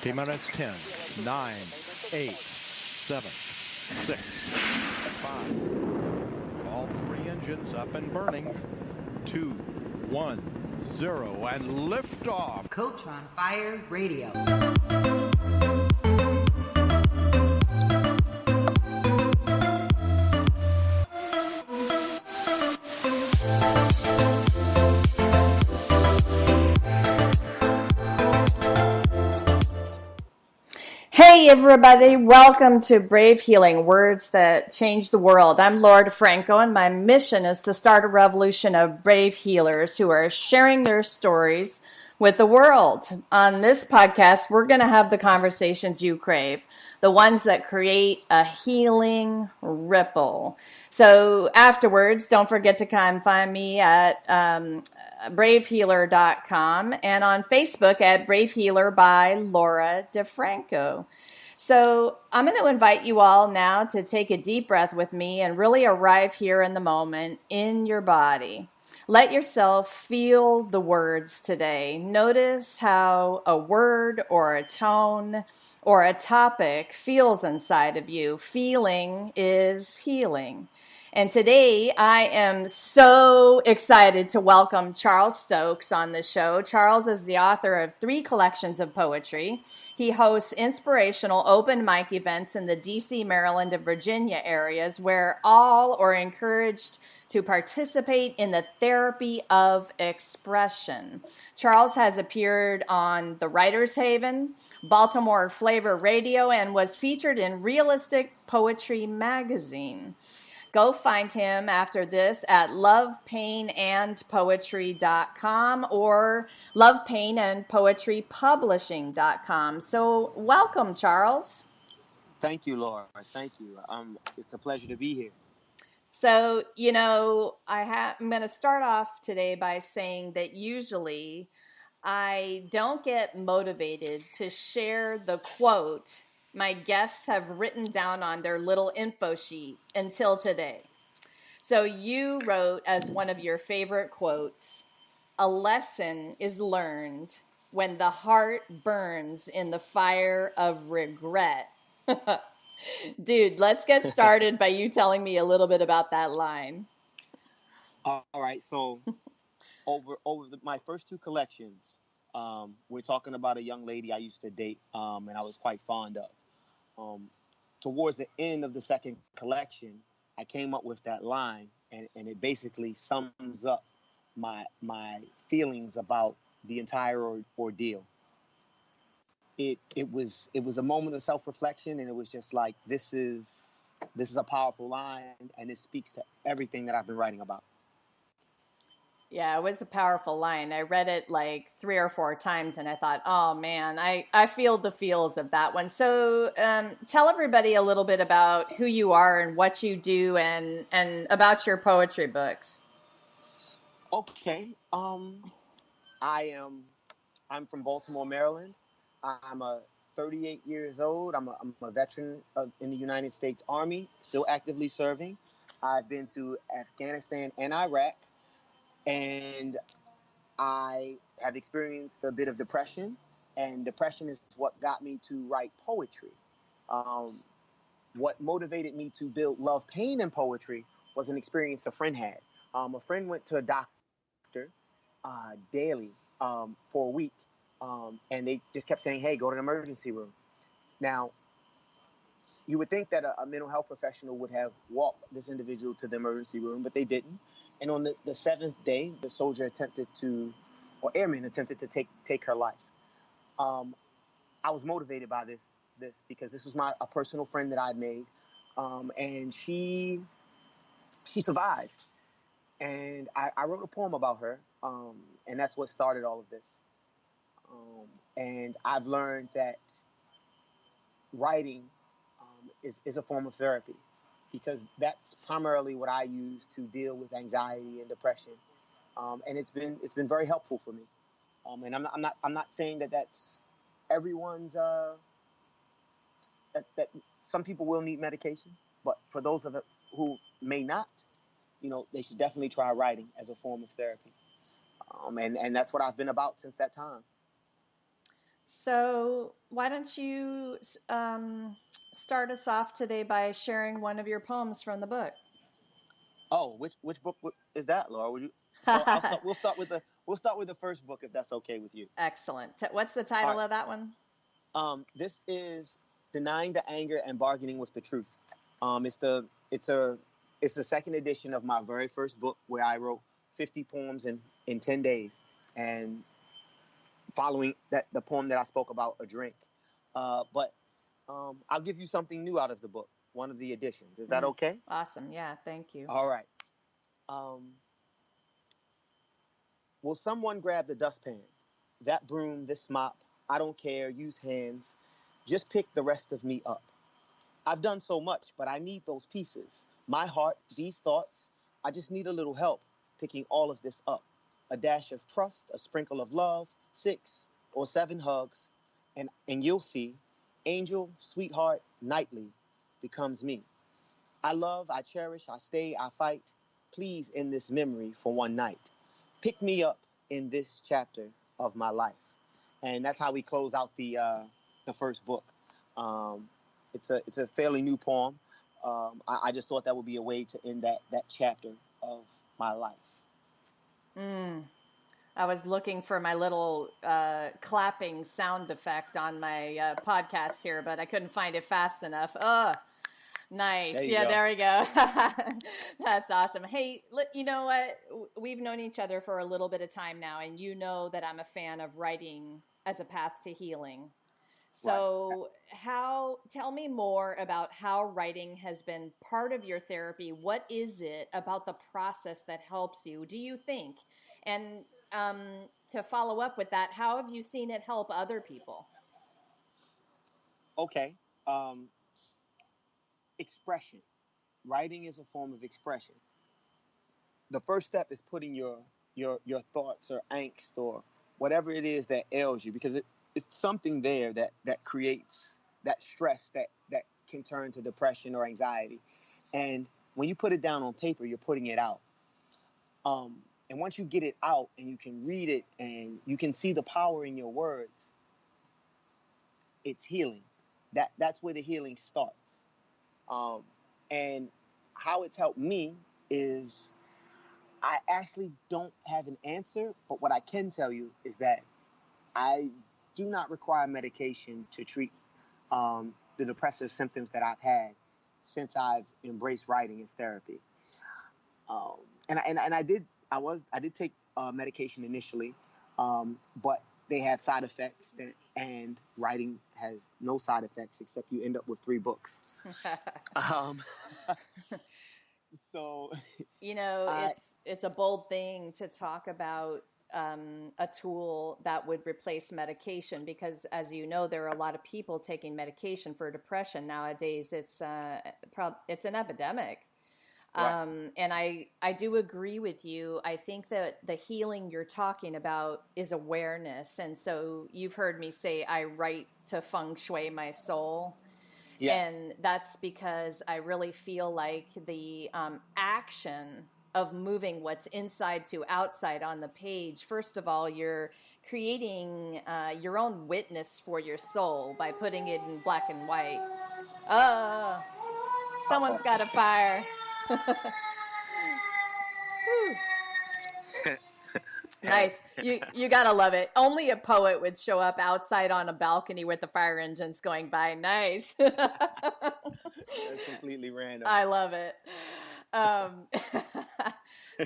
T-minus 10, 9, 8, 7, 6, 5. All three engines up and burning. 2, 1, 0, and liftoff. Coach on Fire Radio. Hey everybody, welcome to Brave Healing, Words That Change the World. I'm Laura DeFranco, and my mission is to start a revolution of brave healers who are sharing their stories with the world. On this podcast, we're going to have the conversations you crave, the ones that create a healing ripple. So afterwards, don't forget to come find me at bravehealer.com and on Facebook at Brave Healer by Laura DeFranco. So I'm going to invite you all now to take a deep breath with me and really arrive here in the moment in your body. Let yourself feel the words today. Notice how a word or a tone or a topic feels inside of you. Feeling is healing. And today I am so excited to welcome Charles Stokes on the show. Charles is the author of 3 collections of poetry. He hosts inspirational open mic events in the DC, Maryland, and Virginia areas where all are encouraged to participate in the therapy of expression. Charles has appeared on The Writer's Haven, Baltimore Flavor Radio, and was featured in Realistic Poetry magazine. Go find him after this at lovepainandpoetry.com or lovepainandpoetrypublishing.com. So welcome, Charles. Thank you, Laura. Thank you. It's a pleasure to be here. So, I'm going to start off today by saying that usually I don't get motivated to share the quote my guests have written down on their little info sheet until today. So you wrote as one of your favorite quotes, "A lesson is learned when the heart burns in the fire of regret." Dude, let's get started by you telling me a little bit about that line. All right. So over my first 2 collections, we're talking about a young lady I used to date, and I was quite fond of. Towards the end of the second collection, I came up with that line, and it basically sums up my feelings about the entire ordeal. It was a moment of self-reflection, and it was just like, this is a powerful line, and it speaks to everything that I've been writing about. Yeah, it was a powerful line. I read it like 3 or 4 times and I thought, oh man, I feel the feels of that one. So tell everybody a little bit about who you are and what you do and about your poetry books. Okay. I'm from Baltimore, Maryland. I'm 38 years old. I'm a veteran in the United States Army, still actively serving. I've been to Afghanistan and Iraq, and I have experienced a bit of depression, and depression is what got me to write poetry. What motivated me to build Love, Pain, and Poetry was an experience a friend had. A friend went to a doctor daily for a week, and they just kept saying, hey, go to the emergency room. Now, you would think that a mental health professional would have walked this individual to the emergency room, but they didn't. And on the 7th day, the airman attempted to take her life. I was motivated by this because this was a personal friend that I'd made, and she survived. And I wrote a poem about her, and that's what started all of this. And I've learned that writing is a form of therapy, because that's primarily what I use to deal with anxiety and depression, and it's been very helpful for me. And I'm not saying that that's everyone's that some people will need medication, but for those of it who may not, they should definitely try writing as a form of therapy. And that's what I've been about since that time. So, why don't you start us off today by sharing one of your poems from the book? Oh, which book is that, Laura? Would you? So I'll start. We'll start with the first book if that's okay with you. Excellent. What's the All title right. of that one? This is Denying the Anger and Bargaining with the Truth. It's the second edition of my very first book where I wrote 50 poems in 10 days, and following that the poem that I spoke about, a drink. But I'll give you something new out of the book, one of the editions. Is that okay? Awesome. Yeah, thank you. All right. Um, will someone grab the dustpan? That broom, this mop, I don't care, use hands. Just pick the rest of me up. I've done so much, but I need those pieces. My heart, these thoughts, I just need a little help picking all of this up. A dash of trust, a sprinkle of love, 6 or 7 hugs, and you'll see, angel, sweetheart, nightly becomes me. I love, I cherish, I stay, I fight. Please end this memory for one night. Pick me up in this chapter of my life. And that's how we close out the first book. Um, it's a fairly new poem. I just thought that would be a way to end that chapter of my life. I was looking for my little clapping sound effect on my podcast here, but I couldn't find it fast enough. Oh, nice. There you Yeah, go. there we go. That's awesome. Hey, you know what? We've known each other for a little bit of time now, and you know that I'm a fan of writing as a path to healing. Right. So, tell me more about how writing has been part of your therapy. What is it about the process that helps you, do you think? And to follow up with that, how have you seen it help other people? Okay. Um, Expression. Writing is a form of expression. The first step is putting your thoughts or angst or whatever it is that ails you, because it's something there that creates that stress that can turn to depression or anxiety. And when you put it down on paper, you're putting it out. And once you get it out and you can read it and you can see the power in your words, it's healing. That's where the healing starts. Um, and how it's helped me is, I actually don't have an answer, but what I can tell you is that I do not require medication to treat the depressive symptoms that I've had since I've embraced writing as therapy. Um, and I did take medication initially, but they have side effects, and writing has no side effects except you end up with 3 books. Um, so You know, I it's a bold thing to talk about a tool that would replace medication because, as you know, there are a lot of people taking medication for depression nowadays. It's an epidemic. right. And I do agree with you. I think that the healing you're talking about is awareness. And so you've heard me say I write to feng shui my soul. Yes. And that's because I really feel like the action of moving what's inside to outside on the page, first of all, you're creating your own witness for your soul by putting it in black and white. Oh, someone's Uh-oh. got a fire. Whew. Nice. You gotta love it. Only a poet would show up outside on a balcony with the fire engines going by. Nice. That's completely random. I love it. Um,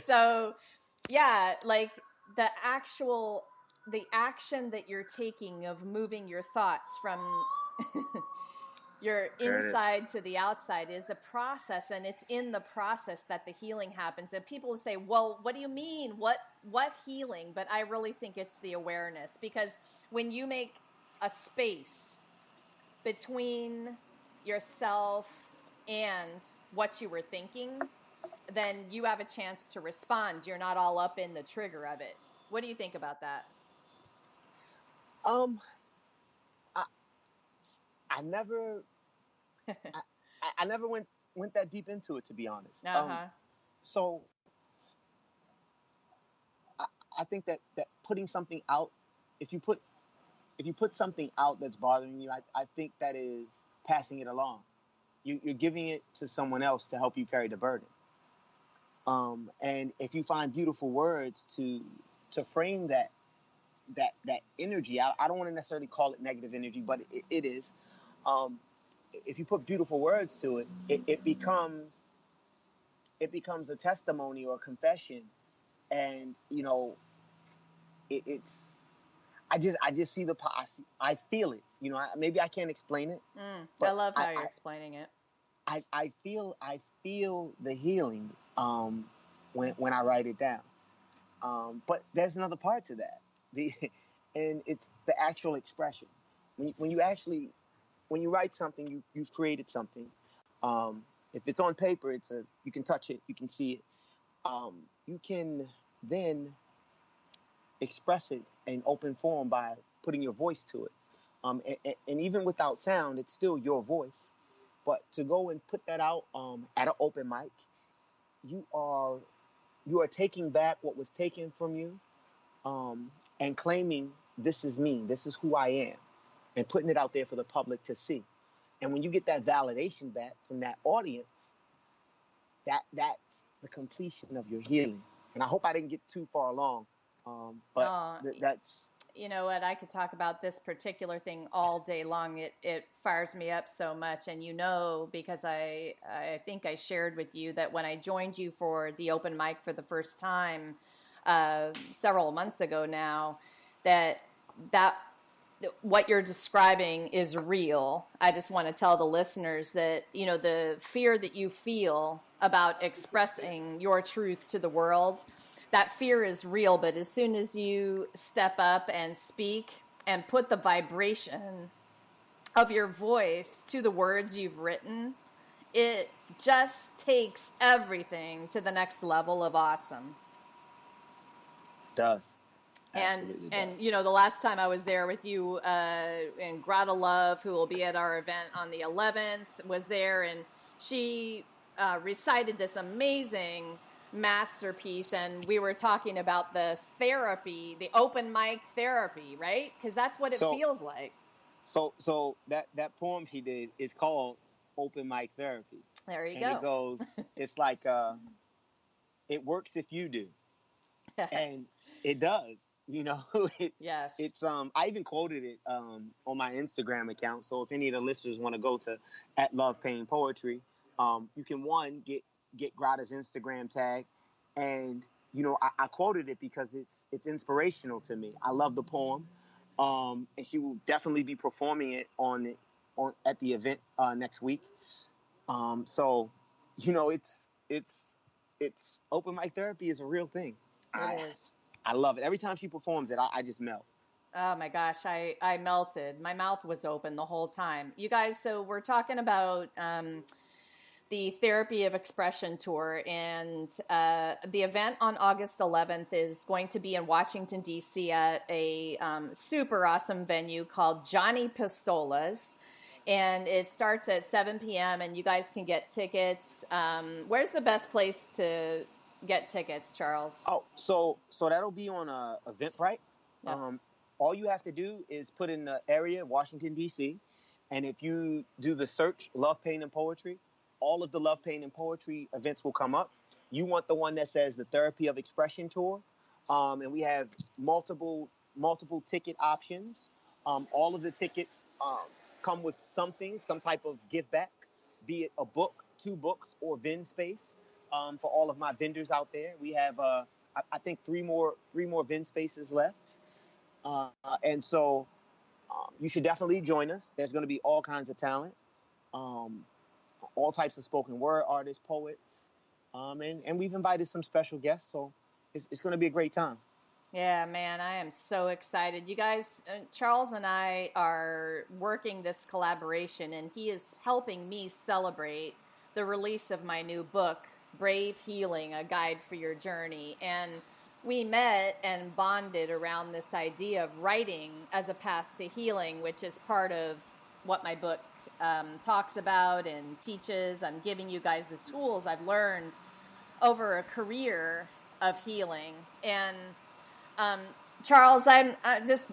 so yeah, like the action that you're taking of moving your thoughts from your There it is. inside to the outside is the process, and it's in the process that the healing happens. And people would say, well, what do you mean, what healing? But I really think it's the awareness, because when you make a space between yourself and what you were thinking, then you have a chance to respond. You're not all up in the trigger of it. What do you think about that? Um, I, I never, I, I never went that deep into it, to be honest. Uh-huh. So I, I think that putting something out, if you put if you put something out that's bothering you, I think that is passing it along. You're giving it to someone else to help you carry the burden. And if you find beautiful words to frame that energy, I don't want to necessarily call it negative energy, but it is. Um, if you put beautiful words to it, it becomes a testimony or a confession, and it's. I just see I feel it. Maybe I can't explain it, I but love how you're explaining it. I feel the healing when I write it down. But there's another part to that, and it's the actual expression. When you write something, you've created something. If it's on paper, you can touch it, you can see it. You can then express it in open form by putting your voice to it. And even without sound, it's still your voice. But to go and put that out at an open mic, you are taking back what was taken from you, and claiming, this is me, this is who I am, and putting it out there for the public to see. And when you get that validation back from that audience, that's the completion of your healing. And I hope I didn't get too far along, but that's. You know what? I could talk about this particular thing all day long. It fires me up so much. And because I think I shared with you that when I joined you for the open mic for the first time several months ago now, that what you're describing is real. I just want to tell the listeners that, the fear that you feel about expressing your truth to the world, that fear is real, but as soon as you step up and speak and put the vibration of your voice to the words you've written, it just takes everything to the next level of awesome. It does. And the last time I was there with you, and Greta Love, who will be at our event on the 11th, was there, and she recited this amazing masterpiece, and we were talking about the therapy, the open mic therapy, right? Because that's what it feels like. So that poem she did is called Open Mic Therapy. There you and go. It goes, it's like, it works if you do, and it does. Yes. It's I even quoted it on my Instagram account. So if any of the listeners want to go to @LovePainPoetry, you can get Grada's Instagram tag, and I quoted it because it's inspirational to me. I love the poem, and she will definitely be performing it at the event next week. So it's open mic therapy is a real thing. It is. I love it. Every time she performs it, I just melt. Oh my gosh, I melted. My mouth was open the whole time. You guys, so we're talking about the Therapy of Expression tour, and the event on August 11th is going to be in Washington, D.C. at a super awesome venue called Johnny Pistola's, and it starts at 7 p.m., and you guys can get tickets. Where's the best place to get tickets, Charles? Oh, so that'll be on Eventbrite. Yep. All you have to do is put in the area, Washington, D.C., and if you do the search, Love, Pain, and Poetry, all of the Love, Pain, and Poetry events will come up. You want the one that says the Therapy of Expression Tour, and we have multiple ticket options. All of the tickets come with some type of give back, be it a book, 2 books, or Vin space. For all of my vendors out there, we have I think three more Vin spaces left, and so you should definitely join us. There's going to be all kinds of talent, all types of spoken word artists, poets, and we've invited some special guests. So it's going to be a great time. Yeah, man, I am so excited. You guys, Charles and I are working this collaboration, and he is helping me celebrate the release of my new book, Brave Healing, A Guide for Your Journey. And we met and bonded around this idea of writing as a path to healing, which is part of what my book talks about and teaches. I'm giving you guys the tools I've learned over a career of healing. And Charles, I'm just